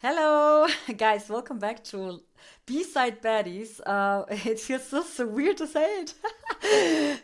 Hello, guys. Welcome back to Site Baddies. It feels so weird to say it.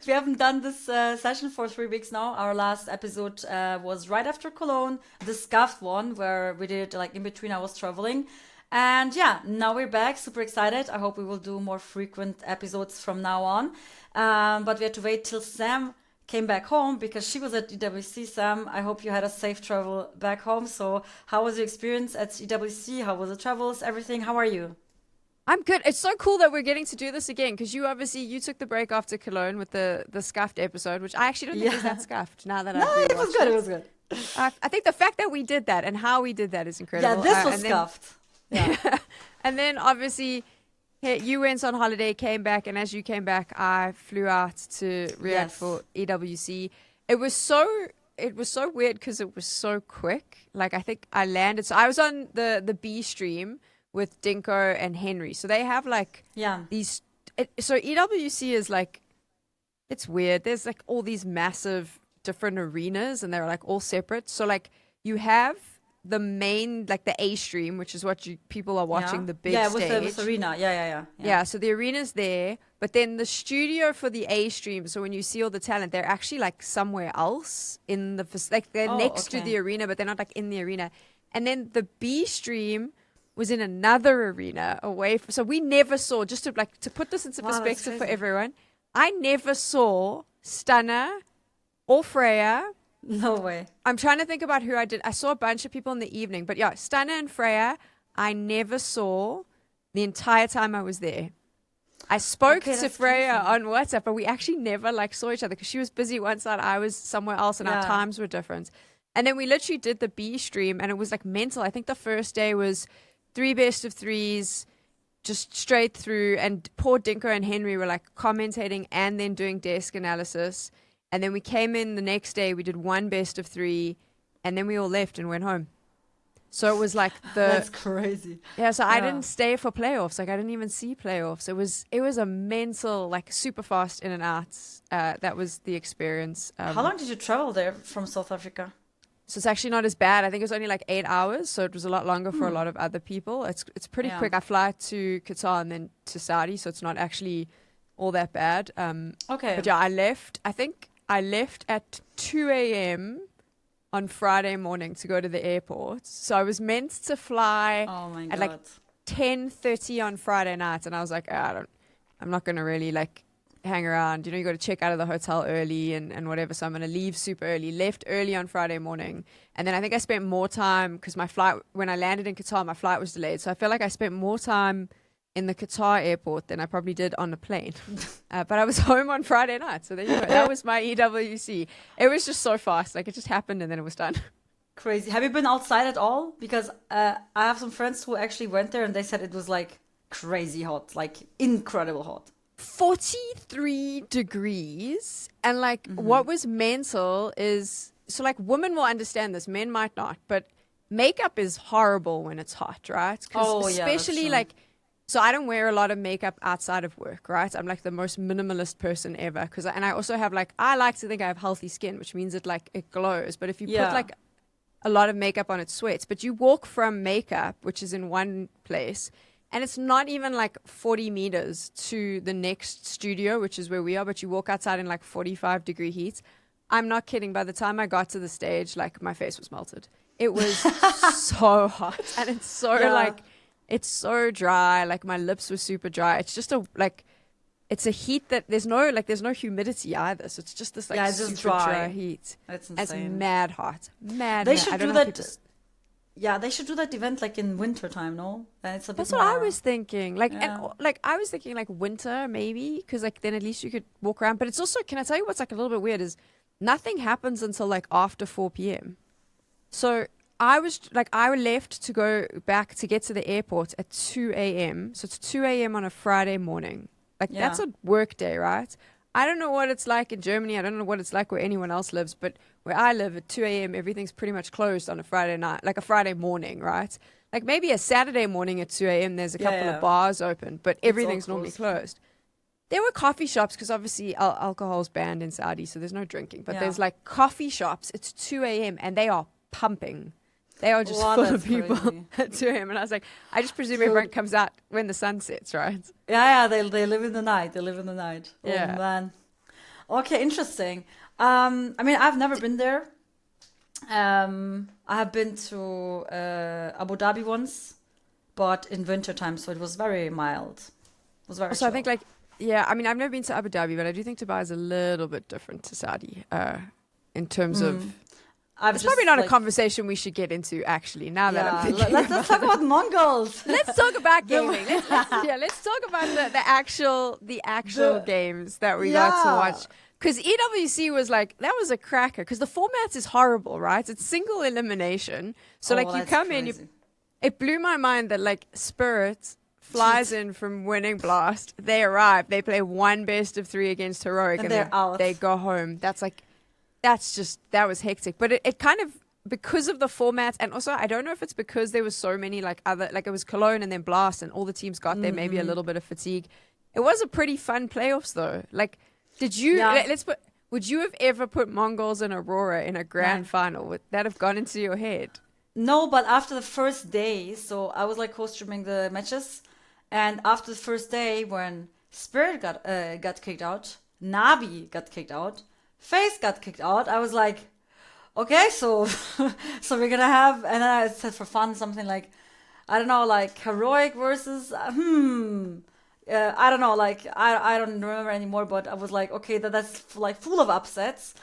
We haven't done this session for 3 weeks now. Our last episode was right after Cologne, the scuffed one, where we did like in between I was traveling. And yeah, now we're back. Super excited. I hope we will do more frequent episodes from now on. But we had to wait till Sam came back home because she was at EWC. Sam, I hope you had a safe travel back home. So, how was your experience at EWC? How was the travels? Everything? How are you? I'm good. It's so cool that we're getting to do this again because you took the break after Cologne with the scuffed episode, which I actually don't think was Yeah. that scuffed. Now that No, I've it was rewatched good. It it, was good. I think the fact that we did that and how we did that is Yeah, incredible. this was And then scuffed. Yeah. and then obviously hey, you went on holiday, came back, and as you came back, I flew out to Riyadh Yes. for EWC. It was so it was so weird because it was so quick. Like I think I landed. So I was on the B stream with Dinko and Henry. So they have like Yeah. these. So EWC is like it's weird. There's like all these massive different arenas, and they're like all separate. So like you have the main like the A stream, which is what people are Yeah. watching the big Yeah, with stage. Serena. Yeah. Yeah, so the arena's there, but then the studio for the A stream. So when you see all the talent, they're actually like somewhere else in the like they're Oh, next to okay. the arena, but they're not like in the arena. And then the B stream was in another arena away from. So we never saw. Just to put this into Wow, that's perspective for crazy. everyone, I never saw Stunner or Freya. No way. I'm trying to think about who I did. I saw a bunch of people in the evening, but yeah, Stunner and Freya, I never saw the entire time I was there. I spoke Okay, to that's Freya crazy. on WhatsApp, but we actually never like saw each other because she was busy one side, I was somewhere else, and our Yeah. times were different. And then we literally did the B stream, and it was like mental. I think the first day was three best of threes, just straight through. And poor Dinko and Henry were like commentating and then doing desk analysis. And then we came in the next day, we did one best of three, and then we all left and went home. So it was like That's crazy. yeah, so I Yeah. didn't stay for playoffs. Like I didn't even see playoffs. It was a mental, like super fast in and out. That was the experience. How long did you travel there from South Africa? So it's actually not as bad. I think it was only like 8 hours, so it was a lot longer for a Hmm. lot of other people. It's pretty Yeah. quick. I fly to Qatar and then to Saudi, so it's not actually all that bad. Okay. But yeah, I left. I think I left at 2 a.m. on Friday morning to go to the airport. So I was meant to fly Oh my at like God. 10:30 on Friday night, and I was like, I'm not gonna really like hang around. You got to check out of the hotel early and whatever. So I'm gonna leave super early. Left early on Friday morning, and then I think I spent more time because my flight when I landed in Qatar, my flight was delayed. So I feel like I spent more time in the Qatar airport than I probably did on the plane. But I was home on Friday night, so there you go. That was my EWC. It was just so fast, like it just happened and then it was done. Crazy. Have you been outside at all? Because I have some friends who actually went there and they said it was like crazy hot, like incredible hot. 43 degrees, and like what was mental is so like women will understand this, men might not, but makeup is horrible when it's hot, right? Because Oh yeah, that's especially true. like so I don't wear a lot of makeup outside of work, right? I'm like the most minimalist person ever because and I also have like I like to think I have healthy skin, which means it glows, but if you put Yeah. like a lot of makeup on, it sweats. But you walk from makeup, which is in one place, and it's not even like 40 meters to the next studio, which is where we are, but you walk outside in like 45-degree heat. I'm not kidding. By the time I got to the stage, like my face was melted. It was so hot. And it's so Yeah. like, it's so dry. Like my lips were super dry. It's just it's a heat that there's no humidity either. So it's just this like Yeah, it's just super dry dry. heat. That's It's insane. mad hot. Mad. They mad. I should don't do know how that. people Yeah, they should do that event like in winter time, no? And it's a bit That's what I more. was thinking. Like, Yeah. like I was thinking like winter maybe, because like then at least you could walk around. But it's also, can I tell you what's like a little bit weird is nothing happens until like after 4 p.m. So I left to go back to get to the airport at 2 a.m. So it's 2 a.m. on a Friday morning. Like that's Yeah. a work day, right? I don't know what it's like in Germany. I don't know what it's like where anyone else lives, but where I live at 2 a.m., everything's pretty much closed on a Friday night, like a Friday morning, right? Like maybe a Saturday morning at 2 a.m., there's a Yeah, couple yeah. of bars open, but It's all everything's normally closed. closed. There were coffee shops because obviously alcohol's banned in Saudi, so there's no drinking. But Yeah. there's like coffee shops. It's 2 a.m. and they are pumping. They are just Wow, full that's of people crazy. to him. And I was like, I just presume Dude. everyone comes out when the sun sets, right? Yeah, they live in the night. They live in the night. Oh Yeah. man. Okay, interesting. I mean, I've never been there. I have been to Abu Dhabi once, but in winter time, so it was very mild. It was very Also, I chill. think like, yeah, I mean, I've never been to Abu Dhabi, but I do think Dubai is a little bit different to Saudi in terms of. I've It's just probably not a like, conversation we should get into, actually, now that I'm yeah. thinking Let's about talk about Mongols. Let's talk about gaming. Let's talk about the actual The- games that we got to Yeah. watch. Because EWC was like, that was a cracker. Because the format is horrible, right? It's single elimination. So Oh, like you that's come in, crazy. it blew my mind that like Spirit flies in from winning Blast. They arrive, they play one best of 3 against Heroic, And and they're then out. they go home. That was hectic. But it kind of, because of the format, and also I don't know if it's because there was so many like other, like it was Cologne and then Blast and all the teams got there, maybe a little bit of fatigue. It was a pretty fun playoffs though. Like, did you, Yeah. would you have ever put Mongolz and Aurora in a grand final? Would that have gone into your head? No, but after the first day, so I was like co-streaming the matches, and after the first day, when Spirit got kicked out, Navi got kicked out, FaZe got kicked out, I was like, okay, so so we're gonna have, and then I said for fun something like, I don't know, like Heroic versus I don't know, like I don't remember anymore, but I was like, okay, that's like full of upsets.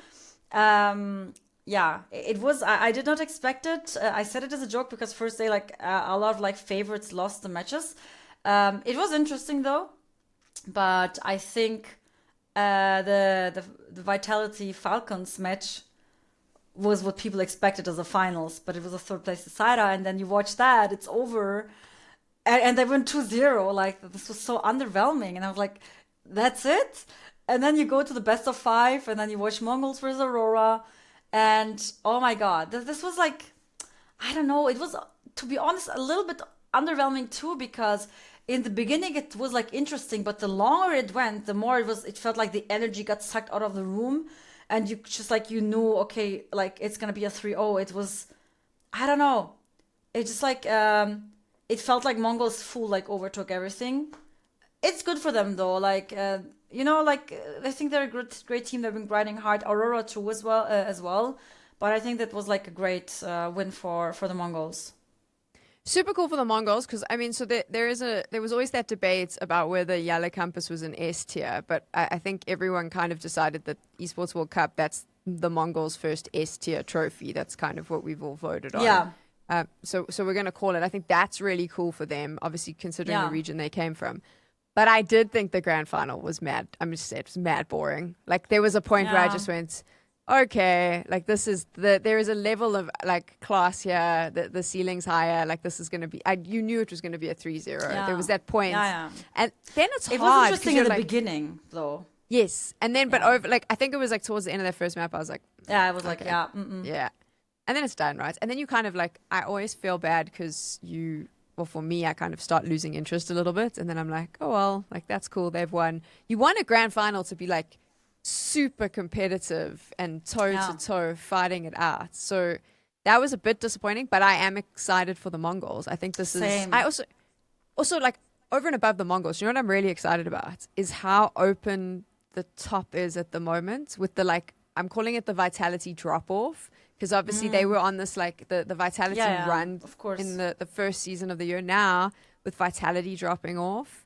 Yeah, it was. I did not expect it. I said it as a joke because first day, like a lot of like favorites lost the matches. It was interesting though, but I think the Vitality Falcons match was what people expected as a finals, but it was a third place decider, and then you watch that, it's over, and they went 2-0. Like this was so underwhelming, and I was like, that's it. And then you go to the best of 5, and then you watch Mongolz versus Aurora. And oh my God, this was like, I don't know, it was, to be honest, a little bit underwhelming too, because in the beginning it was like interesting, but the longer it went, the more it felt like the energy got sucked out of the room. And you just like, you knew, okay, like it's going to be a 3-0. It was, I don't know. It just like, it felt like Mongols full like overtook everything. It's good for them though. Like, I think they're a great team. They've been grinding hard. Aurora too as well. But I think that was like a great win for the Mongols. Super cool for the Mongolz, because I mean, so there was always that debate about whether Yellow Campus was an S tier, but I think everyone kind of decided that Esports World Cup, that's the Mongolz' first S tier trophy. That's kind of what we've all voted on. Yeah. So we're gonna call it. I think that's really cool for them, obviously considering Yeah. the region they came from. But I did think the grand final was mad. I'm just saying, it was mad boring. Like there was a point where I Yeah. just went, okay, like this is there is a level of like class here. The ceiling's higher. Like this is gonna be. You knew it was gonna be a 3-0. Yeah. There was that point. Yeah. And then it's It hard. was 'cause interesting in you're the like, beginning though. yes, and then but Yeah. over like I think it was like towards the end of that first map, I was like, Yeah, I was like, Okay. yeah. yeah. And then it's done, right? And then you kind of like, I always feel bad because well, for me, I kind of start losing interest a little bit. And then I'm like, oh, well, like that's cool. They've won. You want a grand final to be like super competitive and toe to toe fighting it out. So that was a bit disappointing, but I am excited for the Mongols. I think this Same. is, I also like over and above the Mongols, you know what I'm really excited about is how open the top is at the moment with the like, I'm calling it the Vitality drop off. Because obviously they were on this like the Vitality run of course. in the first season of the year. Now with Vitality dropping off,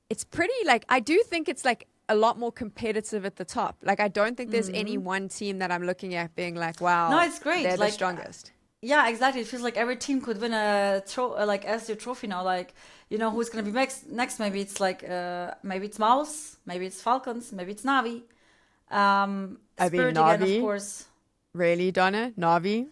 it's pretty like I do think it's like a lot more competitive at the top. Like I don't think there's any one team that I'm looking at being like, wow, No, it's great. they're Like, the strongest. Yeah, exactly. It feels like every team could win a like SU trophy now. Like, you know who's gonna be next? Maybe it's like maybe it's Mouse, maybe it's Falcons, maybe it's Navi. Spirit again, Navi. of course. Really, Donna? Navi?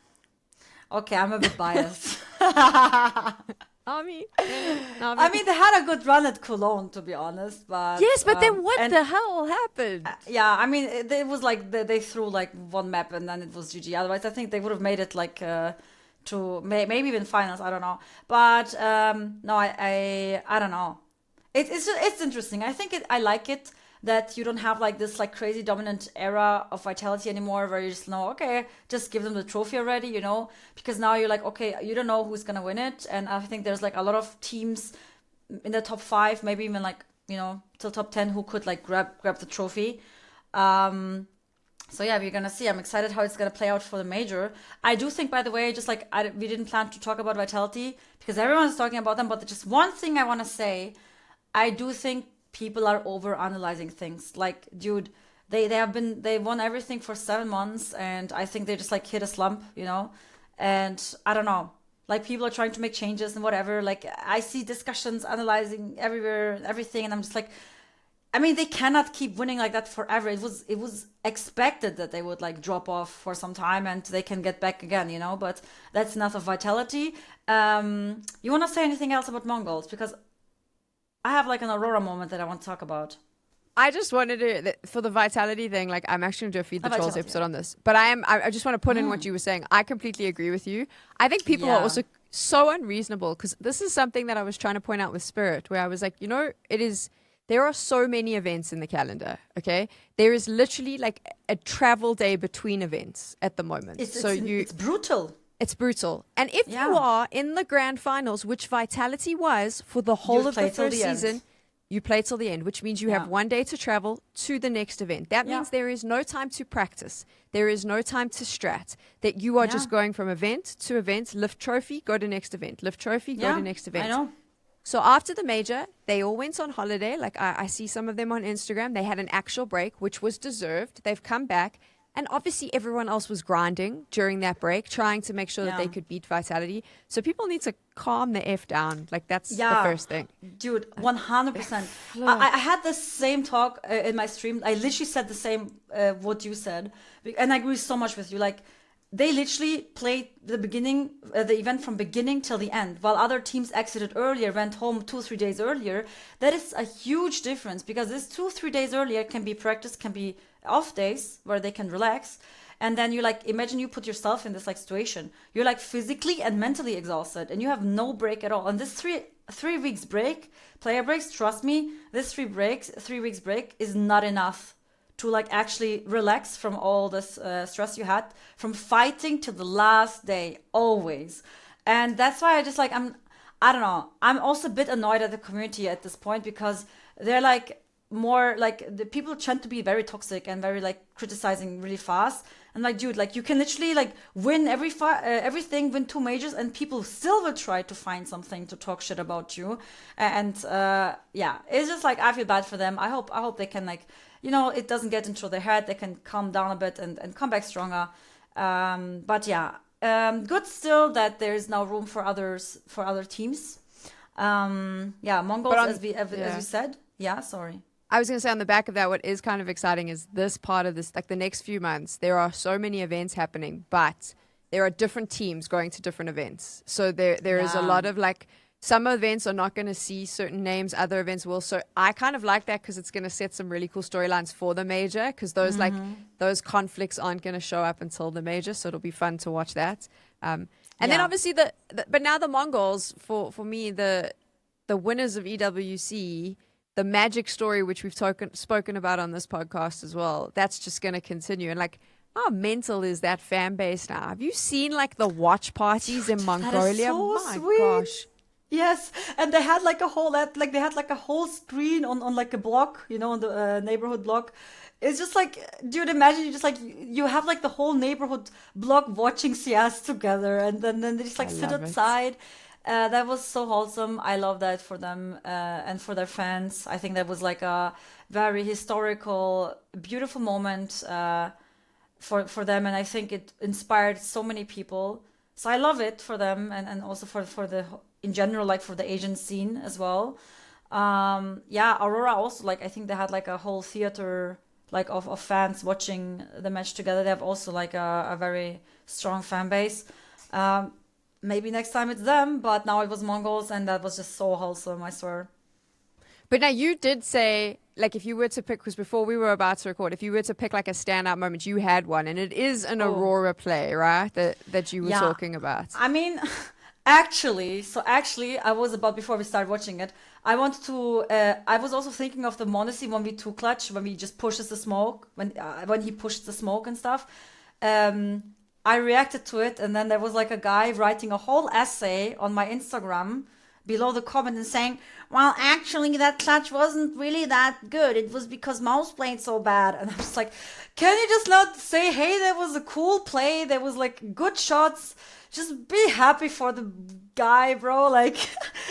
Okay, I'm a bit biased. Navi? I mean, they had a good run at Cologne, to be honest. But yes, but then what the hell happened? yeah, I mean, it was like they threw like one map and then it was GG. Otherwise, I think they would have made it like to maybe even finals. I don't know. But no, I don't know. It's interesting. I think I like it. that you don't have like this like crazy dominant era of Vitality anymore, where you just know, okay, just give them the trophy already, you know, because now you're like, okay, you don't know who's gonna win it, and I think there's like a lot of teams in the top 5, maybe even like, you know, till top 10 who could like grab the trophy. So yeah, we're gonna see. I'm excited how it's gonna play out for the major. I do think, by the way, just like we didn't plan to talk about Vitality because everyone's talking about them, but just one thing I want to say, I do think people are over analyzing things. Like, dude, they won everything for 7 months, and I think they just like hit a slump, you know. And I don't know, like people are trying to make changes and whatever. Like I see discussions analyzing everywhere, everything, and I'm just like, I mean, they cannot keep winning like that forever. It was expected that they would like drop off for some time and they can get back again, you know. But that's enough of Vitality. You want to say anything else about Mongolz? Because I have like an Aurora moment that I want to talk about. I just wanted to, for the Vitality thing, like I'm actually going to do a Feed the Trolls episode on this. But I just want to put in what you were saying. I completely agree with you. I think people are also so unreasonable, because this is something that I was trying to point out with Spirit, where I was like, you know, there are so many events in the calendar, okay? There is literally like a travel day between events at the moment. It's brutal. It's brutal. And if you are in the Grand Finals, which Vitality was for the whole of the first season, you play till the end, which means you have 1 day to travel to the next event. That means there is no time to practice. There is no time to strat. That you are just going from event to event, lift trophy, go to next event, lift trophy, go to next event. I know. So after the major, they all went on holiday. Like I see some of them on Instagram. They had an actual break, which was deserved. They've come back. And obviously everyone else was grinding during that break, trying to make sure that they could beat Vitality. So people need to calm the F down. Like that's the first thing. Dude, 100%. I had the same talk in my stream. I literally said the same what you said. And I agree so much with you. Like, they literally played the event from beginning till the end, while other teams exited earlier, went home 2-3 days earlier. That is a huge difference, because this 2-3 days earlier can be practice, can be off days where they can relax. And then you like, imagine you put yourself in this like situation. You're like physically and mentally exhausted, and you have no break at all. And this three weeks break, player breaks, trust me, this 3 weeks break is not enough to like actually relax from all this stress you had from fighting to the last day, always. And that's why I just like, I don't know, I'm also a bit annoyed at the community at this point, because they're like more like, the people tend to be very toxic and very like criticizing really fast. And like, dude, like you can literally like win everything, win 2 majors, and people still will try to find something to talk shit about you. And it's just like, I feel bad for them. I hope they can like, you know, it doesn't get into their head. They can calm down a bit and come back stronger. But yeah, good still that there's now room for other teams. Mongolz, as you said. Yeah, sorry. I was going to say, on the back of that, what is kind of exciting is this part of this, like the next few months, there are so many events happening, but there are different teams going to different events. So there is a lot of like, some events are not going to see certain names, other events will. So I kind of like that, because it's going to set some really cool storylines for the major, because those like those conflicts aren't going to show up until the major. So it'll be fun to watch that. And then obviously but now the Mongolz, for me, the winners of EWC, the magic story, which we've spoken about on this podcast as well, that's just going to continue. And like, how mental is that fan base now? Have you seen like the watch parties in Mongolia? So My sweet. gosh. Yes, and they had like a whole screen on like a block, you know, on the neighborhood block. It's just like, dude, imagine you have like the whole neighborhood block watching CS together, and then they just like sit outside. That was so wholesome. I love that for them and for their fans. I think that was like a very historical, beautiful moment for them, and I think it inspired so many people. So I love it for them, and also for the, in general, like for the Asian scene as well. Aurora also, like, I think they had like a whole theater like of fans watching the match together. They have also like a very strong fan base. Maybe next time it's them, but now it was Mongolz, and that was just so wholesome, I swear. But now you did say, like, if you were to pick, because before we were about to record, if you were to pick like a standout moment, you had one, and it is an Aurora play, right? That you were talking about. I mean, Actually, I was about before we start watching it. I wanted to. I was also thinking of the Monacy 1v2 clutch when he just pushes the smoke when he pushed the smoke and stuff. Um, I reacted to it, and then there was like a guy writing a whole essay on my Instagram below the comment and saying, "Well, actually, that clutch wasn't really that good. It was because Mouse played so bad." And I was like, "Can you just not say, hey, that was a cool play? There was like good shots." Just be happy for the guy, bro. Like,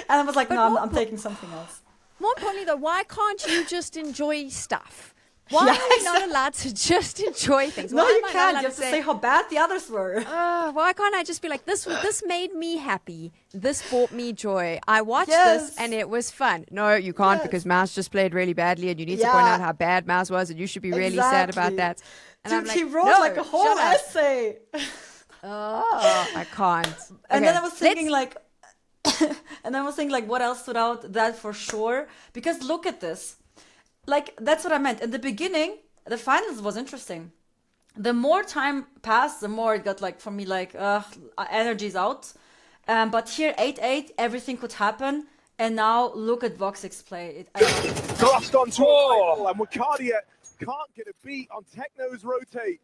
and I was like, But no, more, I'm taking something else. more importantly, though, why can't you just enjoy stuff? Why Yeah, are we not allowed to just enjoy things? No, Why you am I not can't. allowed You have to say how bad the others were. Why can't I just be like, this made me happy. This brought me joy. I watched Yes. this and it was fun. No, you can't Yes. because Mouse just played really badly and you need to point Yeah. out how bad Mouse was and you should be really sad about Exactly. that. And I'm Dude, like, he wrote no, like a whole shut up. essay. Oh, I can't. And Okay, then I was thinking let's- like, and I was thinking like, what else stood out? That for sure. Because look at this. Like, that's what I meant. In the beginning, the finals was interesting. The more time passed, the more it got like, for me, like, energy's out. But here, 8-8, everything could happen. And now look at Voxic's play. I love it. Thrust on tour, and Wakadia can't get a beat on Techno's rotate.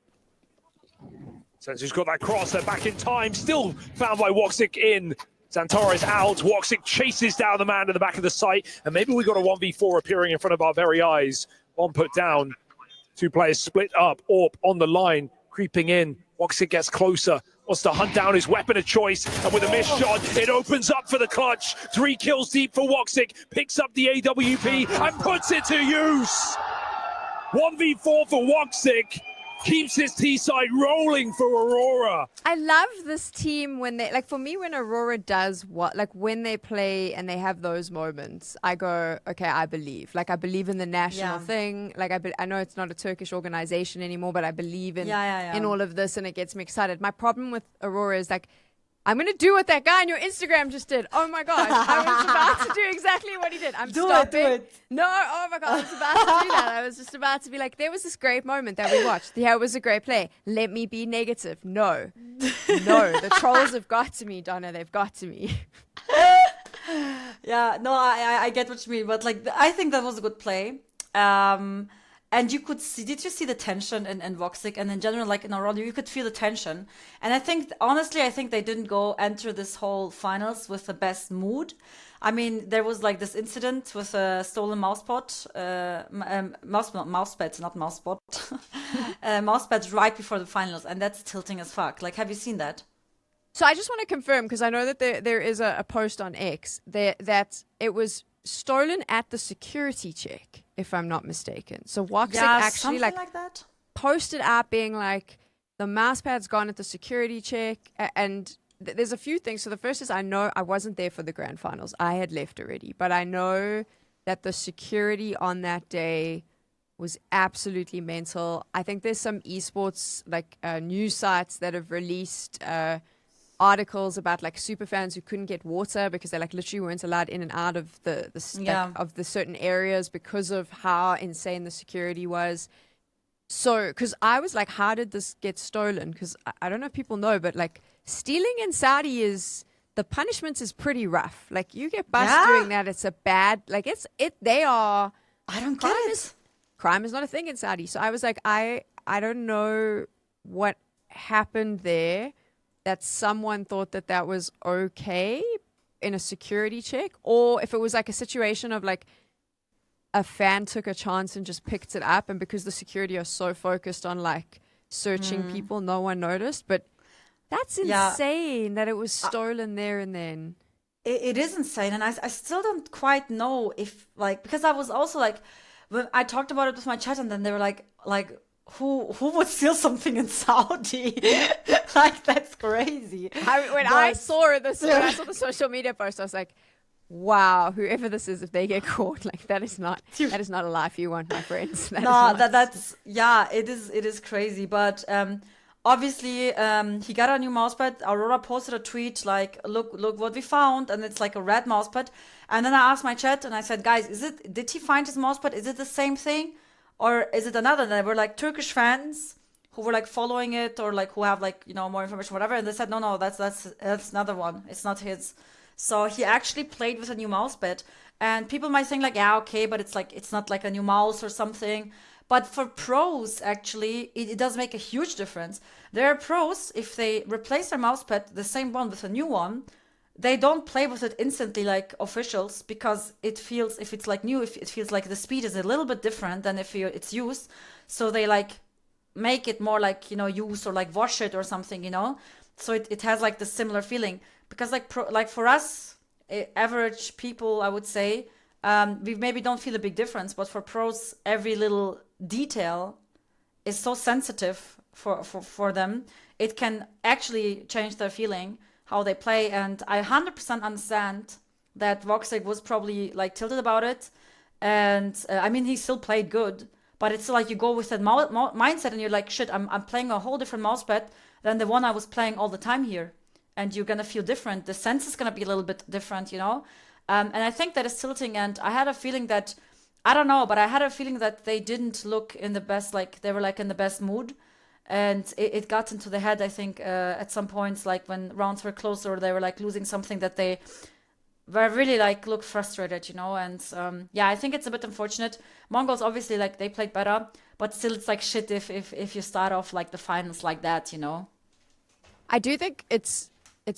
Sensu's got that cross, they're back in time, still found by woxic in. Xantares out, woxic chases down the man in the back of the site, and maybe we got a 1v4 appearing in front of our very eyes. One put down, two players split up, Orp on the line, creeping in. woxic gets closer, wants to hunt down his weapon of choice, and with a missed shot, it opens up for the clutch. 3 kills deep for woxic, picks up the AWP and puts it to use. 1v4 for woxic. Keeps his T-side rolling for Aurora. I love this team when they, like, for me, when Aurora does what, like, when they play and they have those moments, I go, okay, I believe. Like, I believe in the national Yeah. thing. Like, I know it's not a Turkish organization anymore, but I believe in, Yeah. in all of this, and it gets me excited. My problem with Aurora is, like, I'm going to do what that guy on your Instagram just did. Oh, my gosh. I was about to do exactly what he did. I'm Do stopping. it. No, oh, my God. I was about to do that. I was just about to be like, there was this great moment that we watched. Yeah, it was a great play. Let me be negative. No. The trolls have got to me, Donna. They've got to me. Yeah, no, I get what you mean, but like I think that was a good play. And you could see, did you see the tension in Voxic and in general, like in Aurora, you could feel the tension. And I think, honestly, I think they didn't enter this whole finals with the best mood. I mean, there was like this incident with a stolen mousepad, mousepads, not mousepad, mousepads right before the finals, and that's tilting as fuck. Like, have you seen that? So I just want to confirm, because I know that there is a post on X that it was stolen at the security check, if I'm not mistaken. So Woxic actually something like that. posted out being like, the mouse pad's gone at the security check, and there's a few things. So the first is, I know I wasn't there for the grand finals. I had left already, but I know that the security on that day was absolutely mental. I think there's some esports like news sites that have released articles about like super fans who couldn't get water because they like literally weren't allowed in and out of of the certain areas because of how insane the security was. So, because I was like, how did this get stolen? Because I don't know if people know, but like stealing in Saudi the punishment is pretty rough. Like you get busted doing that, it's a bad, like they are. I don't get it. Crime is not a thing in Saudi. So I was like, I don't know what happened there, that someone thought that was okay in a security check, or if it was like a situation of like a fan took a chance and just picked it up, and because the security are so focused on like searching people, no one noticed. But that's insane that it was stolen there and then. It is insane, and I still don't quite know if like, because I was also like, when I talked about it with my chat, and then they were like who would steal something in Saudi? Like, that's crazy. I saw the social media post, I was like, wow, whoever this is, if they get caught, like that is not a life you want, my friends. It is crazy. But obviously he got a new mousepad. Aurora posted a tweet like, look what we found, and it's like a red mousepad. And then I asked my chat and I said, guys, did he find his mousepad? Is it the same thing? Or is it another? And they were like, Turkish fans who were like following it or like who have like, you know, more information, whatever. And they said, no, that's another one. It's not his. So he actually played with a new mouse pad. And people might think like, yeah, okay, but it's like, it's not like a new mouse or something. But for pros, actually, it does make a huge difference. There are pros, if they replace their mouse pad, the same one with a new one, they don't play with it instantly like officials, because it feels, if it's like new, if it feels like the speed is a little bit different than if it's used. So they like make it more like, you know, use or like wash it or something, you know. So it has like the similar feeling, because like for us, average people, I would say, we maybe don't feel a big difference, but for pros, every little detail is so sensitive for them. It can actually change their feeling, how they play. And I 100% understand that woxic was probably like tilted about it. And I mean, he still played good, but it's like you go with that mindset and you're like, shit, I'm playing a whole different mousepad than the one I was playing all the time here. And you're going to feel different. The sense is going to be a little bit different, you know? And I think that is tilting. And I had a feeling that, I don't know, but I had a feeling that they didn't look in the best, like they were like in the best mood. And it got into the head, I think, at some points, like when rounds were closer, or they were like losing something, that they were really like looked frustrated, you know. And yeah, I think it's a bit unfortunate. Mongolz obviously, like, they played better, but still it's like shit if you start off like the finals like that, you know. I do think it's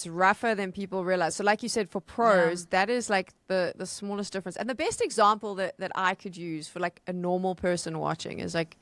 rougher than people realize. So like you said, for pros, that is like the smallest difference. And the best example that I could use for like a normal person watching is like,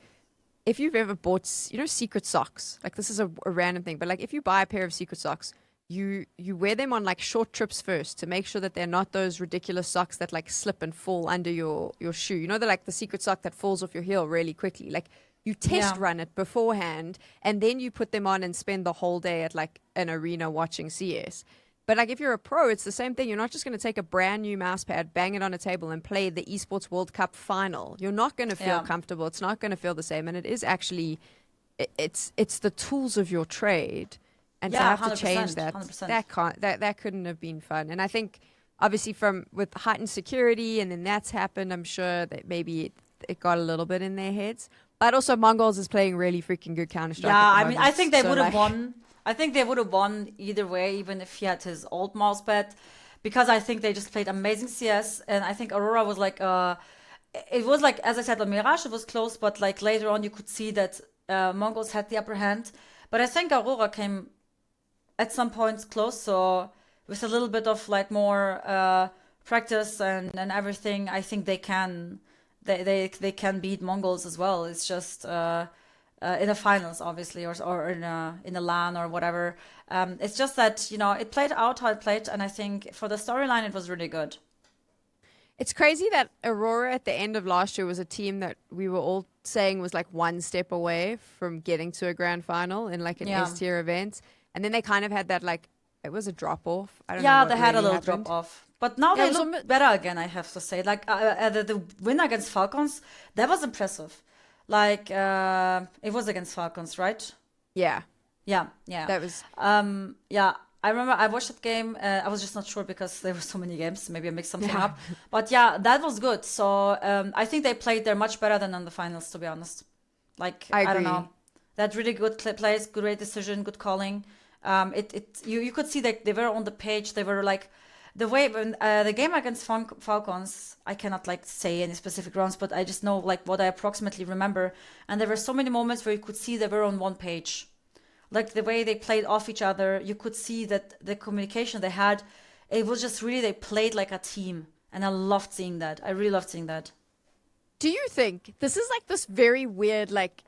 if you've ever bought, you know, secret socks, like this is a random thing, but like if you buy a pair of secret socks, you wear them on like short trips first to make sure that they're not those ridiculous socks that like slip and fall under your shoe. You know, they're like the secret sock that falls off your heel really quickly. Like you test run it beforehand, and then you put them on and spend the whole day at like an arena watching CS. But like if you're a pro, it's the same thing. You're not just going to take a brand new mouse pad, bang it on a table, and play the Esports World Cup final. You're not going to feel comfortable. It's not going to feel the same. And it is actually, it's the tools of your trade. And to have to change that, 100%. that couldn't have been fun. And I think obviously with heightened security, and then that's happened, I'm sure that maybe it got a little bit in their heads. But also Mongolz is playing really freaking good Counter-Strike. Yeah, I mean, I think they would have won. I think they would have won either way, even if he had his old mousepad, because I think they just played amazing CS. And I think Aurora was like, it was like, as I said, on Mirage, it was close, but like later on, you could see that Mongolz had the upper hand. But I think Aurora came at some points close, so with a little bit of like more practice and everything, I think they can can beat Mongolz as well. It's just in the finals, obviously, or in a LAN or whatever. It's just that, you know, it played out how it played, and I think for the storyline it was really good. It's crazy that Aurora at the end of last year was a team that we were all saying was like one step away from getting to a grand final in like an S tier event, and then they kind of had that like, it was a drop off. I don't know. Yeah, what they had really a little happened. drop off. But now they look better again, I have to say. Like the win against Falcons, that was impressive. Like it was against Falcons, right? Yeah. Yeah. That was. Yeah. I remember I watched that game. I was just not sure because there were so many games. Maybe I mixed something up. But yeah, that was good. So I think they played there much better than in the finals, to be honest. Like I don't know. That really good plays, great decision, good calling. You could see that they were on the page. They were like, the way when the game against Falcons, I cannot like say any specific rounds, but I just know like what I approximately remember. And there were so many moments where you could see they were on one page. Like the way they played off each other, you could see that the communication they had, it was just really, they played like a team. And I loved seeing that. I really loved seeing that. Do you think this is like this very weird, like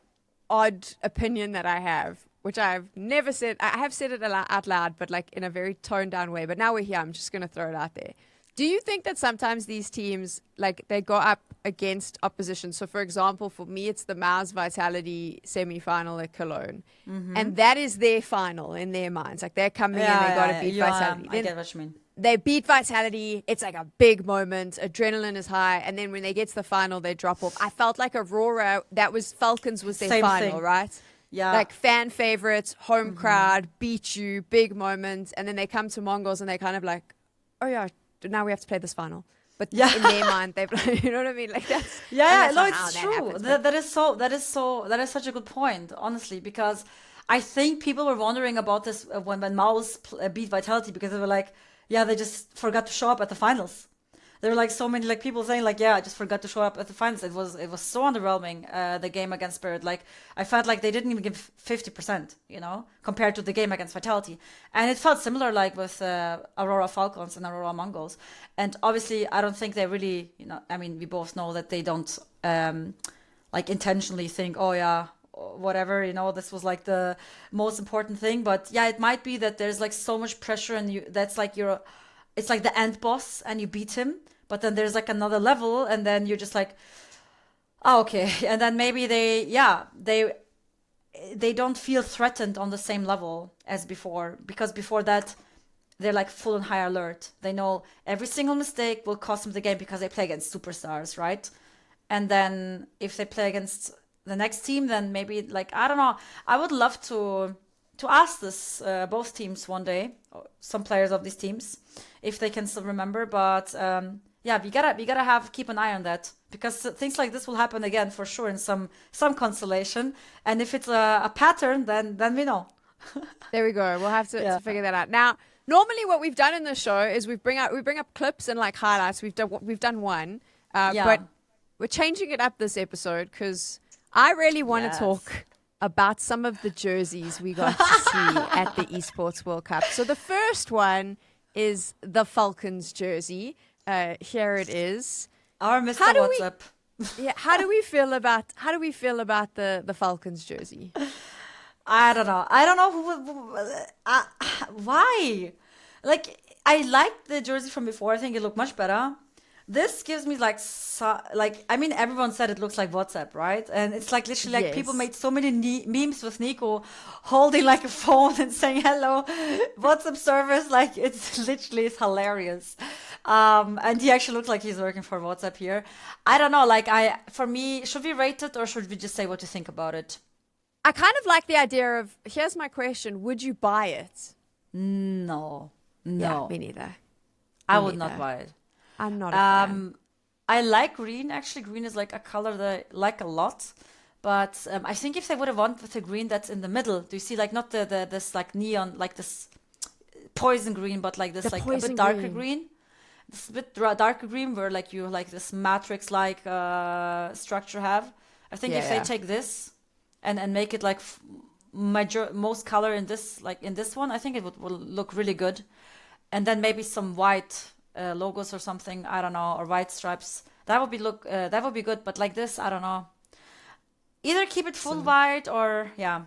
odd opinion that I have, which I've never said? I have said it out loud, but like in a very toned down way. But now we're here. I'm just going to throw it out there. Do you think that sometimes these teams, like they go up against opposition? So for example, for me, it's the Mars Vitality semi-final at Cologne. Mm-hmm. And that is their final in their minds. Like they're coming in, they got to beat Vitality. I get what you mean. They beat Vitality. It's like a big moment. Adrenaline is high. And then when they get to the final, they drop off. I felt like Aurora, Falcons was their Same final, thing. right? Yeah. Like fan favorites, home crowd, beat you, big moments. And then they come to Mongolz and they kind of like, oh yeah, now we have to play this final. but Yeah. in their mind, they've, you know what I mean? Like that's Yeah, and no, that's not how it's that true. happens, but- That is such a good point, honestly, because I think people were wondering about this when Mongolz beat Vitality, because they were like, yeah, they just forgot to show up at the finals. There were like so many like people saying like, yeah, I just forgot to show up at the finals. It was so underwhelming, the game against Spirit. Like I felt like they didn't even give 50%, you know, compared to the game against Vitality. And it felt similar like with Aurora Falcons and Aurora Mongolz. And obviously, I don't think they really, you know, I mean, we both know that they don't like intentionally think, oh yeah, whatever, you know, this was like the most important thing. But yeah, it might be that there's like so much pressure, and that's like it's like the end boss and you beat him, but then there's like another level, and then you're just like, oh, okay. And then maybe they don't feel threatened on the same level as before, because before that they're like full on high alert. They know every single mistake will cost them the game because they play against superstars, right? And then if they play against the next team, then maybe like, I don't know. I would love to ask this both teams one day, some players of these teams, if they can still remember. But yeah, we gotta keep an eye on that, because things like this will happen again for sure in some constellation. And if it's a pattern, then we know. There we go. We'll have to figure that out. Now, normally what we've done in the show is we bring up clips and like highlights. We've done one, but we're changing it up this episode because I really want to talk about some of the jerseys we got to see at the Esports World Cup. So the first one is the Falcons jersey. Here it is. Our Mr. WhatsApp. How do we feel about the Falcons jersey? I don't know why. Like, I liked the jersey from before. I think it looked much better. This gives me like I mean, everyone said it looks like WhatsApp, right? And it's like literally like people made so many memes with Nico holding like a phone and saying hello, WhatsApp service. Like it's hilarious. And he actually looks like he's working for WhatsApp here. I don't know. Like for me, should we rate it or should we just say what you think about it? I kind of like the idea of, here's my question: would you buy it? No. Yeah, me neither. I would not buy it. I'm not a fan. I like green. Actually, green is like a color that I like a lot. But I think if they would have went with the green that's in the middle, do you see like not this like neon, like this poison green, but like this like a bit darker green. This a bit darker green where like you like this matrix like structure have. I think if they take this and make it like most color in this one, I think it will look really good. And then maybe some white logos or something, I don't know, or white stripes. That would be good. But like this, I don't know. Either keep it full white or yeah.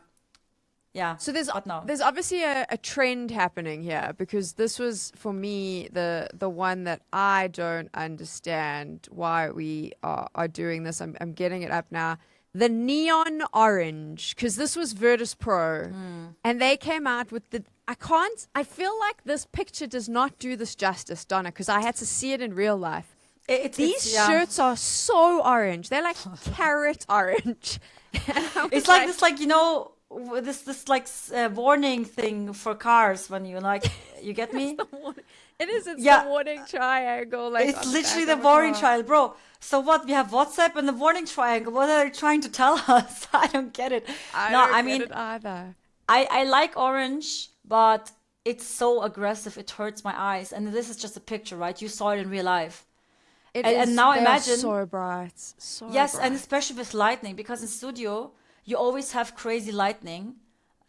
So there's obviously a trend happening here, because this was for me the one that I don't understand why we are doing this. I'm getting it up now. The neon orange, because this was Virtus Pro, and they came out with I feel like this picture does not do this justice, Donna, because I had to see it in real life. These shirts are so orange. They're like carrot orange. It's like this, like, you know, this like warning thing for cars when you like, you get me? It's the warning triangle. Like, it's literally the warning triangle, bro. So what? We have WhatsApp and the warning triangle. What are they trying to tell us? I don't get it. I don't get it either. I like orange, but it's so aggressive. It hurts my eyes. And this is just a picture, right? You saw it in real life. And now imagine so bright. Yes, and especially with lightning, because in studio you always have crazy lightning.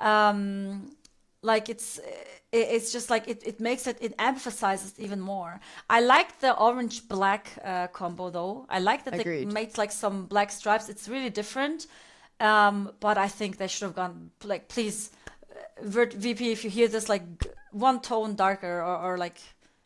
Like it's just like it makes it emphasizes even more. I like the orange black combo though. I like that they made like some black stripes. It's really different. But I think they should have gone like, please, VP, if you hear this, like one tone darker or like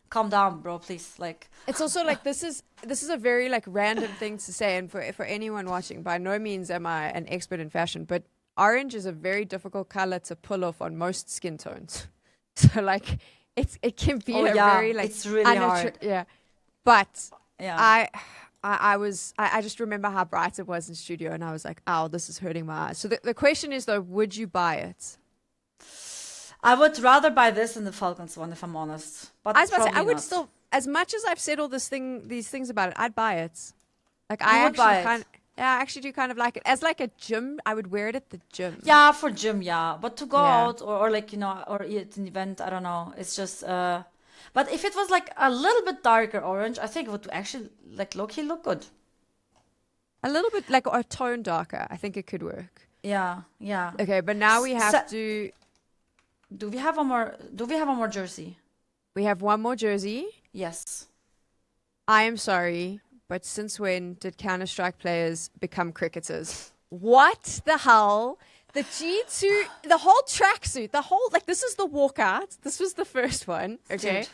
calm down, bro, please. Like it's also like this is a very like random thing to say, and for anyone watching, by no means am I an expert in fashion, but orange is a very difficult color to pull off on most skin tones. So like it can be very like it's really hard. Yeah. But I just remember how bright it was in studio, and I was like, "Ow, this is hurting my eyes." So the question is though, would you buy it? I would rather buy this than the Falcons one, if I'm honest. But I was about to say, as much as I've said all these things about it, I'd buy it. Like You I would buy actually it? I actually do kind of like it. As like a gym, I would wear it at the gym. Yeah, for gym, yeah. But to go Yeah. out or like, or at an event, I don't know. It's just but if it was like a little bit darker orange, I think it would actually like low-key look good. A little bit like a tone darker. I think it could work. Yeah, yeah. Okay, but now we have So- to. Do we have one more jersey? We have one more jersey. Yes. I am sorry, but since when did Counter-Strike players become cricketers? What the hell? The G2, the whole tracksuit, like this is the walkout. This was the first one, okay? Dude.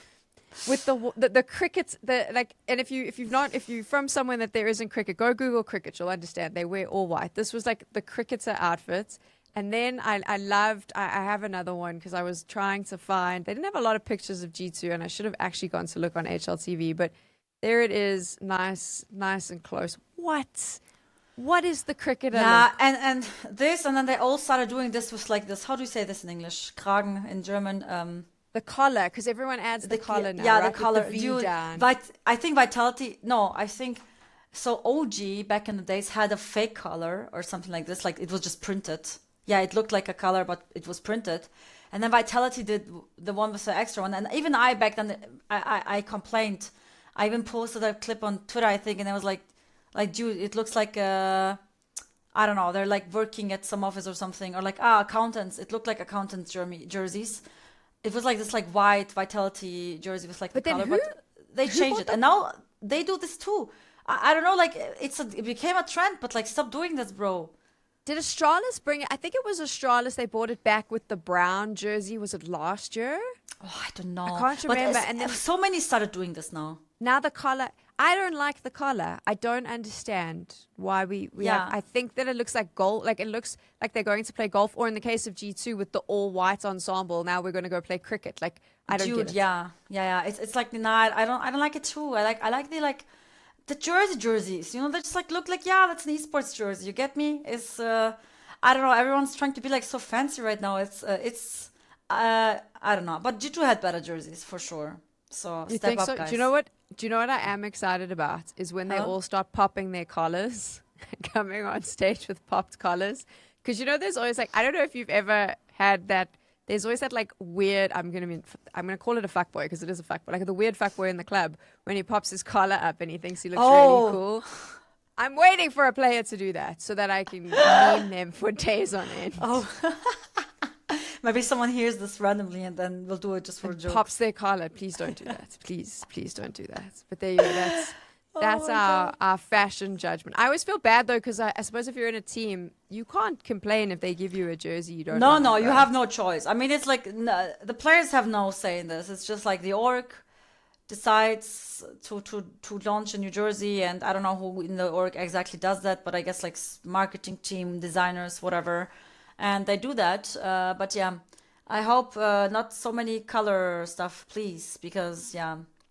With the cricket, and if you're from somewhere that there isn't cricket, go Google cricket, you'll understand. They wear all white. This was like the cricketer outfit. And then I have another one because I was trying to find, they didn't have a lot of pictures of G2 and I should have actually gone to look on HLTV, but there it is, nice and close. What is the cricketer Yeah, look? and this, and then they all started doing this with like this. How do you say this in English? Kragen in German. The collar, because everyone adds the collar now, Yeah, right? the collar. With the V Dude, down. I think Vitality. No, I think so. OG back in the days had a fake collar or something like this. Like it was just printed. Yeah, it looked like a collar, but it was printed. And then Vitality did the one with the extra one. And even I back then, I complained. I even posted a clip on Twitter, I think, and I was like, dude, it looks like I don't know, they're like working at some office or something, or like accountants. It looked like accountants jerseys. It was like this like white Vitality jersey with like the But then color, who- but they who changed bought it, and now they do this too. I don't know, like it became a trend, but like stop doing this, bro. Did Astralis bring it? I think it was Astralis. They bought it back with the brown jersey. Was it last year? Oh, I don't know. I can't But remember, and then- so many started doing this now. Now the collar. I don't like the collar. I don't understand why we Yeah. have. I think that it looks like golf. Like it looks like they're going to play golf, or in the case of G2 with the all white ensemble. Now we're going to go play cricket. Like I don't Dude, get it. yeah. It's like nah, I don't like it too. I like the jerseys. They just like look like that's an esports jersey. You get me? It's I don't know. Everyone's trying to be like so fancy right now. It's I don't know. But G2 had better jerseys for sure. So You step think up, so? guys. Do you know what? Do you know what I am excited about? Is when they Huh? all start popping their collars, coming on stage with popped collars. Because there's always like, I don't know if you've ever had that. There's always that like weird. I'm gonna call it a fuckboy because it is a fuckboy. Like the weird fuckboy in the club when he pops his collar up and he thinks he looks really cool. I'm waiting for a player to do that so that I can meme them for days on end. Oh. Maybe someone hears this randomly and then we'll do it just for a joke. Pops their collar. Please don't do that. Please don't do that. But there you go. That's our fashion judgment. I always feel bad though because I suppose if you're in a team, you can't complain if they give you a jersey you don't. No, like, you right? have no choice. I mean, it's like the players have no say in this. It's just like the org decides to launch a new jersey, and I don't know who in the org exactly does that, but I guess like marketing team, designers, whatever, and they do that. But yeah, I hope not so many color stuff, please, because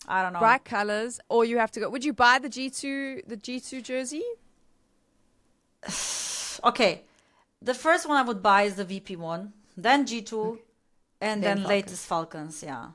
I don't know. Bright colors, or you have to go. Would you buy the G2 jersey? Okay, the first one I would buy is the VP one, then G2, and Then then latest Falcons. Yeah.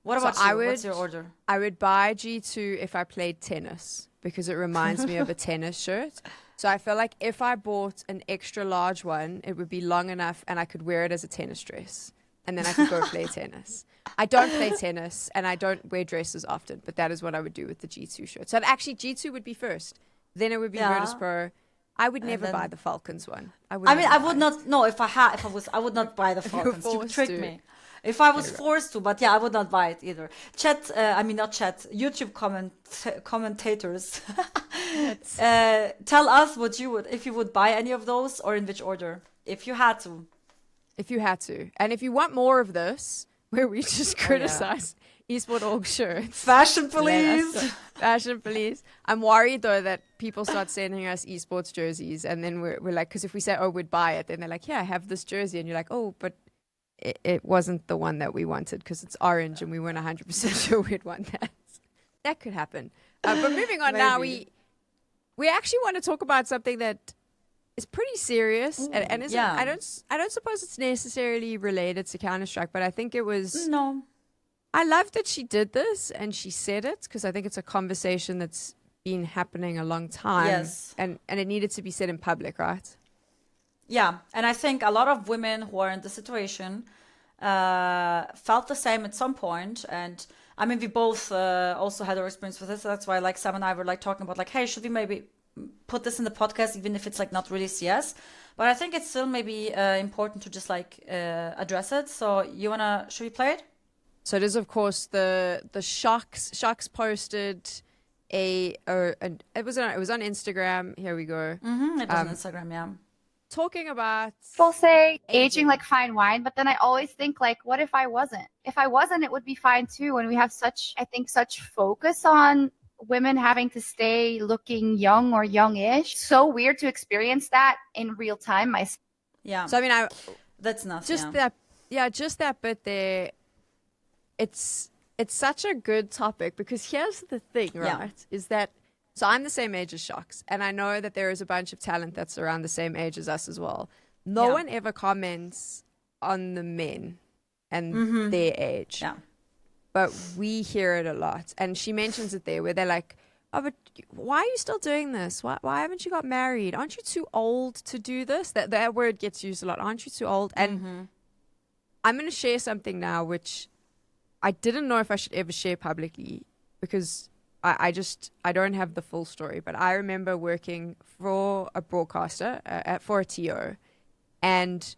What So about you? I What's would- your order? I would buy G2 if I played tennis because it reminds me of a tennis shirt. So I feel like if I bought an extra large one, it would be long enough and I could wear it as a tennis dress. And then I could go play tennis. I don't play tennis and I don't wear dresses often, but that is what I would do with the G2 shirt. So actually G2 would be first. Then it would be Yeah. Virtus Pro. I would never then- buy the Falcons one. I mean, never I buy would it. not. No, I would not buy the you were Falcons. You forced tricked to. me. If I was forced to, but yeah, I would not buy it either. Not chat. YouTube commentators. Tell us what you would, if you would buy any of those, or in which order, if you had to. If you had to. And if you want more of this, where we just criticize Esports Org shirts. Fashion let us police. know. Fashion police. I'm worried though that people start sending us esports jerseys and then we're like, because if we say, oh, we'd buy it, then they're like, yeah, I have this jersey. And you're like, oh, but it wasn't the one that we wanted because it's orange and we weren't 100% sure we'd want that. That could happen. But moving on now, Maybe. we actually want to talk about something that is pretty serious and isn't, yeah. I don't suppose it's necessarily related to Counter-Strike, but I think it was No. I love that she did this and she said it, because I think it's a conversation that's been happening a long time. Yes. And it needed to be said in public, right? Yeah, and I think a lot of women who are in the situation felt the same at some point. And I mean, we both also had our experience with this. So that's why, like, Sam and I were like talking about, like, hey, should we maybe put this in the podcast, even if it's like not really CS? But I think it's still maybe important to just like address it. So should we play it? So it is, of course, the Sjokz. Sjokz posted it was on Instagram. Here we go. Mm-hmm, it was on Instagram, yeah. Talking about People say aging like fine wine, but then I always think, like, what if I wasn't? If I wasn't, it would be fine too. And we have such focus on women having to stay looking young or youngish. So weird to experience that in real time myself. Yeah. So I mean, that's nothing. Just that bit there. It's such a good topic, because here's the thing, right? Is that, so I'm the same age as Sjokz, and I know that there is a bunch of talent that's around the same age as us as well. No one ever comments on the men and their age. Yeah. But we hear it a lot. And she mentions it there, where they're like, oh, but why are you still doing this? Why haven't you got married? Aren't you too old to do this? That word gets used a lot. Aren't you too old? And I'm going to share something now, which I didn't know if I should ever share publicly, because I don't have the full story. But I remember working for a broadcaster for a TO, and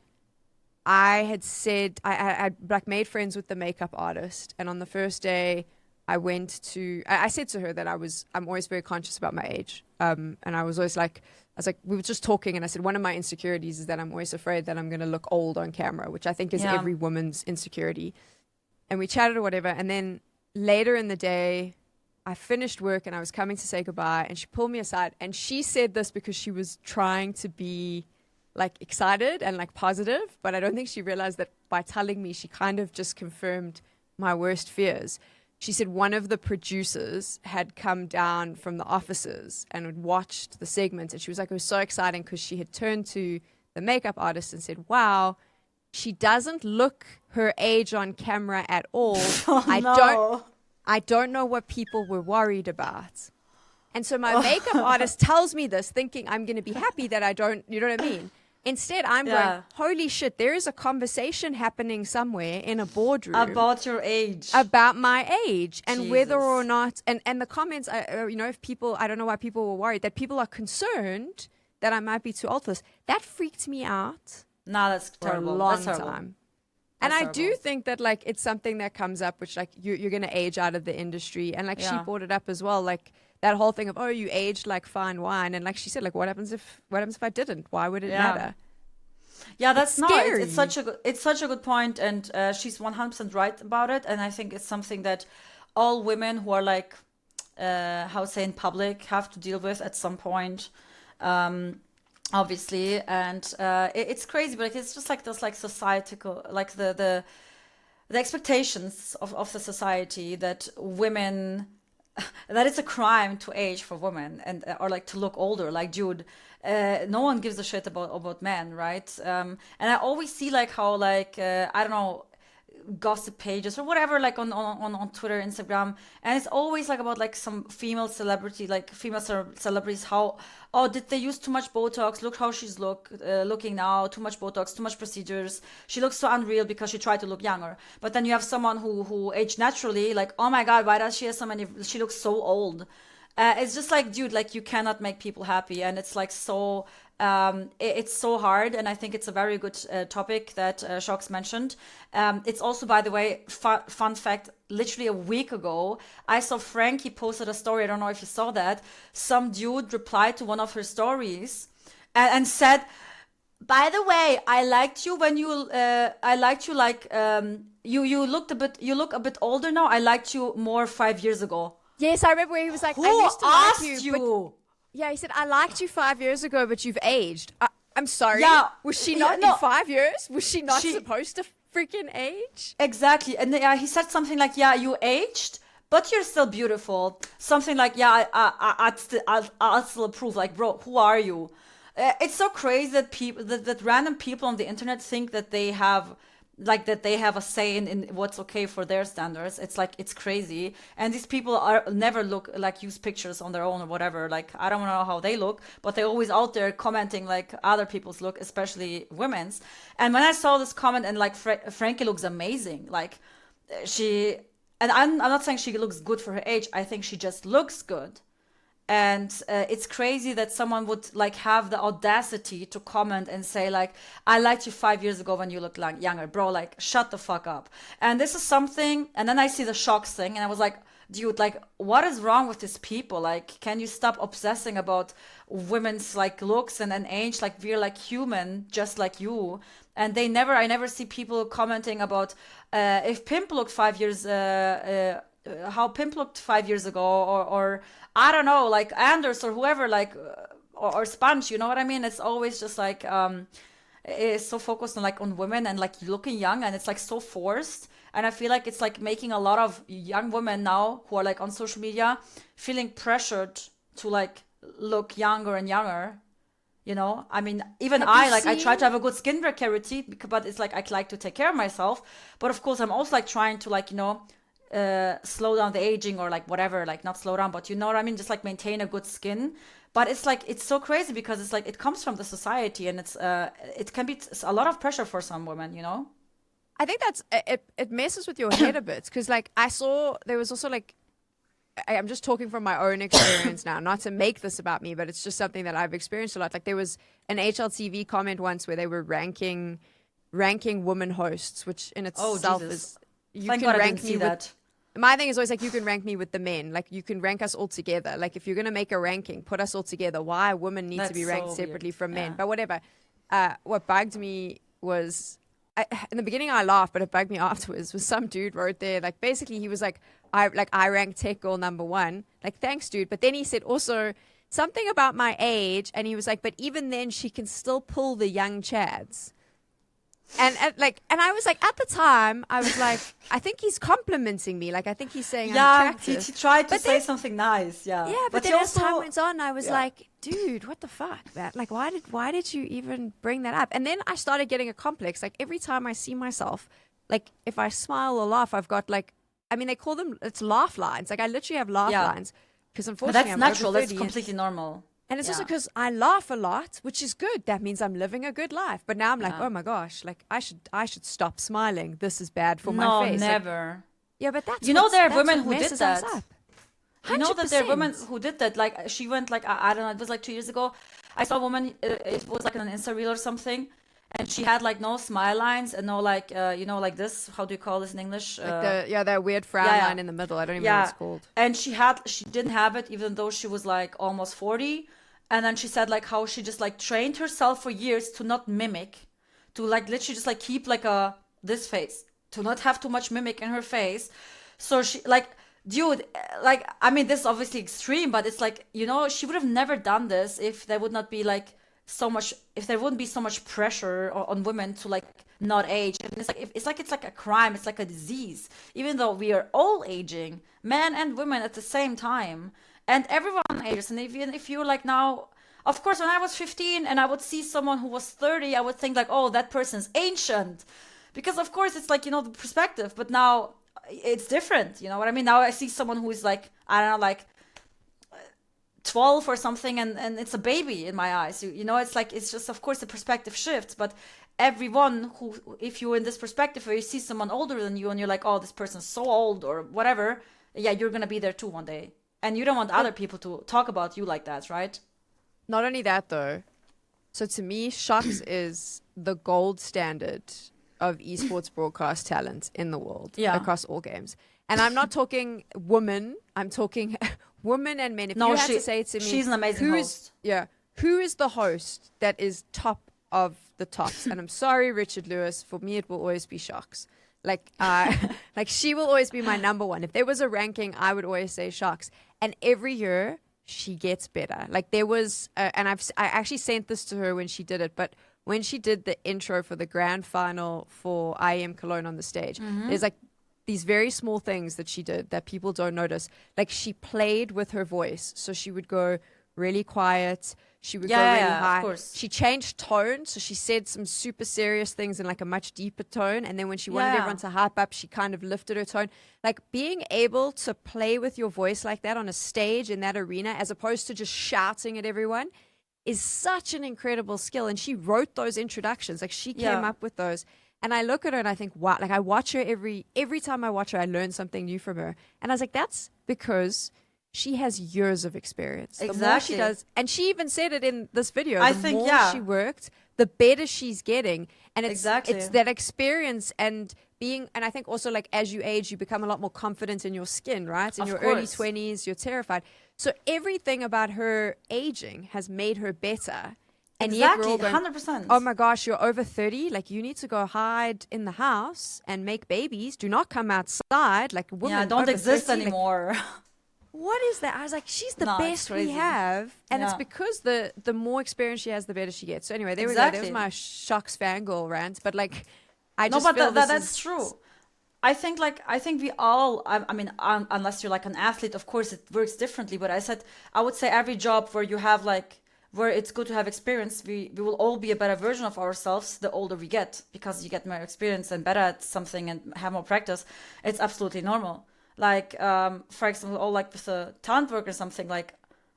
I had said I like made friends with the makeup artist, and on the first day I said to her that I'm always very conscious about my age, and I was like, we were just talking, and I said one of my insecurities is that I'm always afraid that I'm going to look old on camera, which I think is every woman's insecurity. And we chatted or whatever, and then later in the day, I finished work and I was coming to say goodbye, and she pulled me aside, and she said this because she was trying to be like excited and like positive, but I don't think she realized that by telling me, she kind of just confirmed my worst fears. She said one of the producers had come down from the offices and had watched the segment, and she was like, it was so exciting, because she had turned to the makeup artist and said, wow, she doesn't look her age on camera at all. I don't know what people were worried about. And so my makeup artist tells me this thinking I'm going to be happy that I don't, you know what I mean? Instead, I'm going, holy shit, there is a conversation happening somewhere in a boardroom. About your age. About my age. And Jesus. Whether or not, and the comments, if people, I don't know why people were worried, that people are concerned that I might be too old for this. That freaked me out. No, that's terrible. For a long that's terrible. time. And I do think that, like, it's something that comes up, which, like, you're going to age out of the industry. And, like, she brought it up as well, like, that whole thing of, oh, you aged like fine wine. And, like she said, like, what happens if I didn't? Why would it matter? Yeah, that's not. Scary. It's such a good point, and she's 100% right about it. And I think it's something that all women who are like, in public have to deal with at some point. Obviously, and it's crazy, but it's just like this, like societal, like the expectations of the society that women, that it's a crime to age for women, and or like to look older. Like, dude, no one gives a shit about men, right? And I always see like how like I don't know, gossip pages or whatever, like on Twitter, Instagram, and it's always like about like some female celebrity, like celebrities, how, oh, did they use too much Botox? Look how she's looking now, too much Botox, too much procedures. She looks so unreal because she tried to look younger. But then you have someone who aged naturally, like, oh my god, why does she have so many? She looks so old. It's just like, dude, like, you cannot make people happy, and it's like so. It's so hard, and I think it's a very good topic that Sjokz mentioned. It's also, by the way, fun fact, literally a week ago, I saw Frankie posted a story. I don't know if you saw that. Some dude replied to one of her stories and said, by the way, I liked you when you, you look a bit older now. I liked you more 5 years ago. Yes, I remember where he was like, Who I used to asked like you. you? Yeah, he said, I liked you 5 years ago, but you've aged. I'm sorry. Yeah. Was she not in 5 years? Was she not supposed to freaking age? Exactly. And he said something like, yeah, you aged, but you're still beautiful. Something like, yeah, I'll still approve. Like, bro, who are you? It's so crazy that random people on the internet think that they have like that they have a say in what's okay for their standards. It's like, it's crazy. And these people are never look like use pictures on their own or whatever. Like, I don't know how they look, but they're always out there commenting like other people's look, especially women's. And when I saw this comment, and like Frankie looks amazing, like and I'm not saying she looks good for her age. I think she just looks good. And it's crazy that someone would like have the audacity to comment and say like, I liked you 5 years ago when you looked like younger. Bro, like, shut the fuck up. And this is something, and then I see the Sjokz thing, and I was like, dude, like, what is wrong with these people? Like, can you stop obsessing about women's like looks and age? Like, we're like human, just like you. And I never see people commenting about if Pimp looked 5 years, how Pimp looked 5 years ago, or I don't know, like Anders or whoever, like, or Sponge, you know what I mean? It's always just like, it's so focused on like on women and like looking young, and it's like so forced. And I feel like it's like making a lot of young women now who are like on social media feeling pressured to like look younger and younger. You know, I mean, even I try to have a good skincare routine, but it's like I like to take care of myself. But of course, I'm also like trying to like, you know, slow down the aging, or like whatever, like not slow down, but you know what I mean, just like maintain a good skin. But it's like, it's so crazy because it's like it comes from the society, and it's it can be a lot of pressure for some women, you know. I think that's it messes with your head a bit, because like I saw there was also like, I'm just talking from my own experience now, not to make this about me, but it's just something that I've experienced a lot. Like there was an HLTV comment once where they were ranking women hosts, which in itself is, you Thank can God rank I didn't me see with, that. my thing is always like, you can rank me with the men, like you can rank us all together. Like if you're going to make a ranking, put us all together. Why women need to be ranked so separately weird. from men? Yeah. But whatever. What bugged me was, in the beginning I laughed, but it bugged me afterwards, was some dude wrote there, like basically he was like, I ranked tech girl #1. Like, thanks, dude. But then he said also something about my age, and he was like, but even then she can still pull the young chads. And I was like, at the time, I was like, I think he's complimenting me. Like, I think he's saying I'm attractive. He tried to But say then- something nice. Yeah. Yeah, but he then as time went on, I was Yeah. like, dude, what the fuck, man? Like, why did you even bring that up? And then I started getting a complex. Like, every time I see myself, like, if I smile or laugh, I've got like, I mean, they call them, it's laugh lines. Like, I literally have laugh Yeah. lines. Because But unfortunately, that's I'm natural. over That's 30 completely normal. and it's also Yeah. because I laugh a lot, which is good. That means I'm living a good life. But now I'm like, Yeah. oh my gosh, like I should stop smiling. This is bad for No, my face. Like, never. yeah, but that's You know, there are that's women what who did messes us that. up. You know that there are women 100%. who did that. Like, she went like, I don't know, it was like 2 years ago. I saw a woman, it was like an Insta reel or something, and she had like no smile lines and no like, you know, like this. How do you call this in English? Like that weird frown yeah, yeah. line in the middle. I don't even know what it's called. And she didn't have it even though she was like almost 40. And then she said like how she just like trained herself for years to not mimic, to like literally just like keep like this face, to not have too much mimic in her face. So she like, dude, like, I mean, this is obviously extreme, but it's like, you know, she would have never done this if there would not be like if there wouldn't be so much pressure on women to like not age. And it's like a crime. It's like a disease, even though we are all aging, men and women at the same time. And everyone ages. And even if you're like now, of course, when I was 15 and I would see someone who was 30, I would think like, oh, that person's ancient. Because of course it's like, you know, the perspective. But now it's different. You know what I mean? Now I see someone who is like, I don't know, like 12 or something, and it's a baby in my eyes. You know, it's like, it's just, of course, the perspective shifts. But everyone who, if you're in this perspective where you see someone older than you and you're like, oh, this person's so old or whatever, yeah, you're going to be there too one day. And you don't want other people to talk about you like that, right? Not only that, though. So to me, Sjokz is the gold standard of esports broadcast talent in the world, across all games. And I'm not talking women. I'm talking women and men. If you had to say to me, she's an amazing host. Yeah, who is the host that is top of the tops? And I'm sorry, Richard Lewis. For me, it will always be Sjokz. Like, like she will always be my #1. If there was a ranking, I would always say Sjokz. And every year she gets better. Like there was, and I actually sent this to her when she did it, but when she did the intro for the grand final for IEM Cologne on the stage, there's like these very small things that she did that people don't notice. Like she played with her voice. So she would go really quiet. she would Yeah, go really yeah, of high. course. She changed tone, so she said some super serious things in like a much deeper tone. And then when she wanted Yeah. everyone to hype up, she kind of lifted her tone. Like being able to play with your voice like that on a stage in that arena, as opposed to just shouting at everyone, is such an incredible skill. And she wrote those introductions. Like she came Yeah. up with those. And I look at her and I think, wow, like I watch her every time I watch her, I learn something new from her. And I was like, that's because she has years of experience. The more Exactly. she does, and she even said it in this video, I the think, more yeah. she worked, the better she's getting. And Exactly. it's that experience and being, and I think also like as you age, you become a lot more confident in your skin, right? In Of your early course. 20s, you're terrified. So everything about her aging has made her better. And yet we're Exactly, all going, 100%. oh my gosh, you're over 30. Like you need to go hide in the house and make babies. Do not come outside. Like women Yeah, don't over exist 30, like, anymore. what is that? I was like, she's the No, it's best we crazy. have. And it's Yeah. because the more experience she has, the better she gets. So anyway, there we go. There's Exactly. my Sjokz fangirl rant. But like, I No, just but feel that's true. I think we all. I mean, unless you're like an athlete, of course it works differently. But I would say every job where you have like where it's good to have experience, we will all be a better version of ourselves the older we get, because you get more experience and better at something and have more practice. It's absolutely normal. Like for example, all like with the talent work or something, like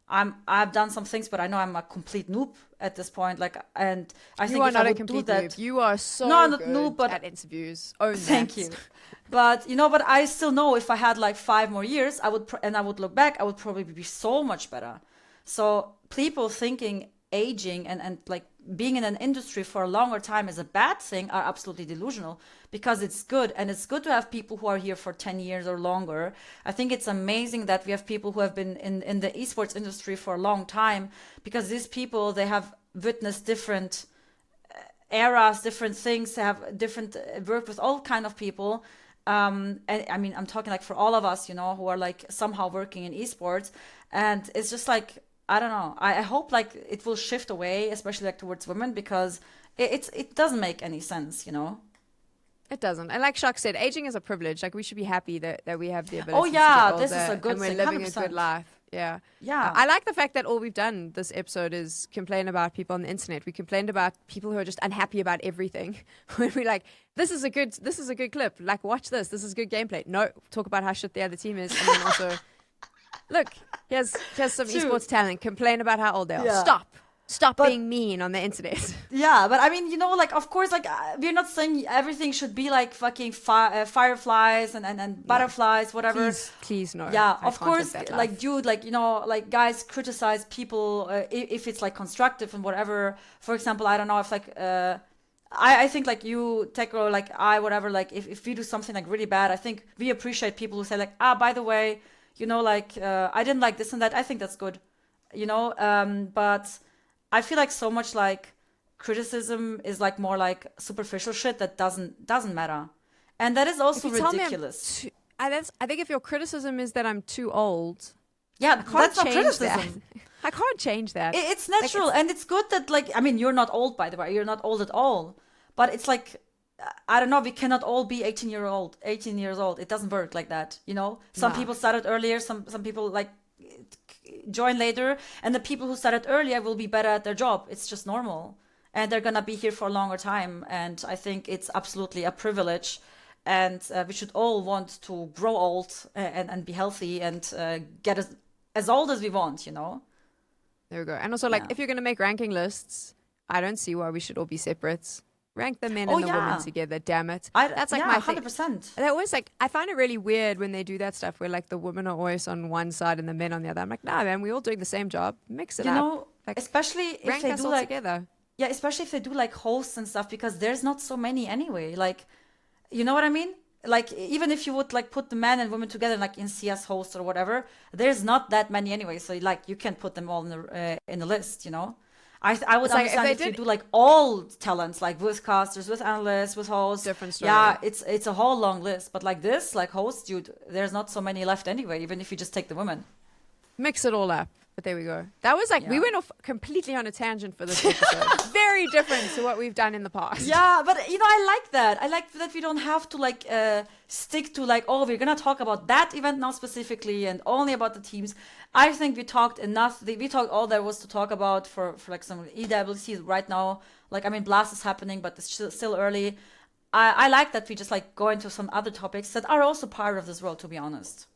I've done some things, but I know I'm a complete noob at this point. Like, and I You think are if not I a would do complete that, noob. You are so No, I'm not good noob, but- at interviews. Own thank that. you. But but I still know if I had like 5 more years, I would and I would look back, I would probably be so much better. So people thinking aging and like being in an industry for a longer time is a bad thing are absolutely delusional, because it's good, and it's good to have people who are here for 10 years or longer. I think it's amazing that we have people who have been in the esports industry for a long time, because these people, they have witnessed different eras, different things, they have different worked with all kind of people. And I mean, I'm talking like for all of us, who are like somehow working in esports, and it's just like, I don't know. I hope like it will shift away, especially like towards women, because it doesn't make any sense, It doesn't. And like Sjokz said, aging is a privilege. Like we should be happy that we have the ability Oh yeah, to get this is older a good and we're thing. living a 100%. good life. Yeah. Yeah. I like the fact that all we've done this episode is complain about people on the internet. We complained about people who are just unhappy about everything. When we're like, this is a good clip. Like, watch this. This is good gameplay. No, talk about how shit the other team is. And then also, look, here's some True. esports talent. Complain about how old they are. Yeah. Stop But- being mean on the internet. Yeah, but I mean, like, of course, like, we're not saying everything should be like fucking fireflies and butterflies, whatever. Please no. Yeah, I of can't course, live that like, life. dude, like, like, guys criticize people if it's like constructive and whatever. For example, I don't know if like I think like you, Tekro, like whatever, like if we do something like really bad, I think we appreciate people who say like, by the way, like I didn't like this and that. I think that's good, but I feel like so much like criticism is like more like superficial shit that doesn't matter, and that is also If you tell me I'm ridiculous. I think if your criticism is that I'm too old, Yeah, can't that's not change criticism. that. I can't change that. It's natural, and it's good that like, I mean, you're not old, by the way. You're not old at all. But it's like, I don't know. We cannot all be 18 years old. It doesn't work like that. Some Nah. people started earlier. Some people like join later, and the people who started earlier will be better at their job. It's just normal, and they're gonna be here for a longer time. And I think it's absolutely a privilege, and we should all want to grow old and be healthy and get as old as we want. There we go. And also, like, Yeah. if you're going to make ranking lists, I don't see why we should all be separate. Rank the men Oh, and the yeah. women together, damn it. That's like yeah, my thing. 100%. They always like, I find it really weird when they do that stuff where like the women are always on one side and the men on the other. I'm like, nah, man, we're all doing the same job. Mix it up. Like, especially if rank they us do all like, together. yeah, especially if they do like hosts and stuff, because there's not so many anyway. Like, you know what I mean? Like, even if you would like put the men and women together, like in CS hosts or whatever, there's not that many anyway. So like, you can't put them all in the list. I would It's like, if understand they if you did- do like all talents, like with casters, with analysts, with hosts. Different story. Yeah, it's a whole long list. But like this, like hosts, dude, there's not so many left anyway. Even if you just take the women. Mix it all up. But there we go. That was like, we went off completely on a tangent for this episode. Very different to what we've done in the past. Yeah, but I like that. I like that we don't have to like stick to like, oh, we're gonna talk about that event now specifically and only about the teams. I think we talked enough. We talked all there was to talk about for like some EWC right now. Like, I mean, Blast is happening, but it's still early. I like that we just like go into some other topics that are also part of this world, to be honest.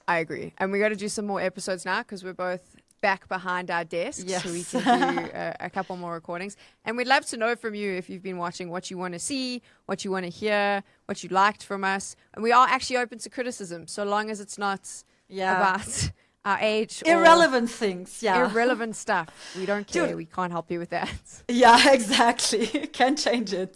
I agree. And we got to do some more episodes now because we're both back behind our desks. Yes. So we can do a couple more recordings. And we'd love to know from you, if you've been watching, what you want to see, what you want to hear, what you liked from us. And we are actually open to criticism, so long as it's not about our age. Irrelevant things, Irrelevant stuff. We don't care. Dude. We can't help you with that. Yeah, exactly. Can't change it.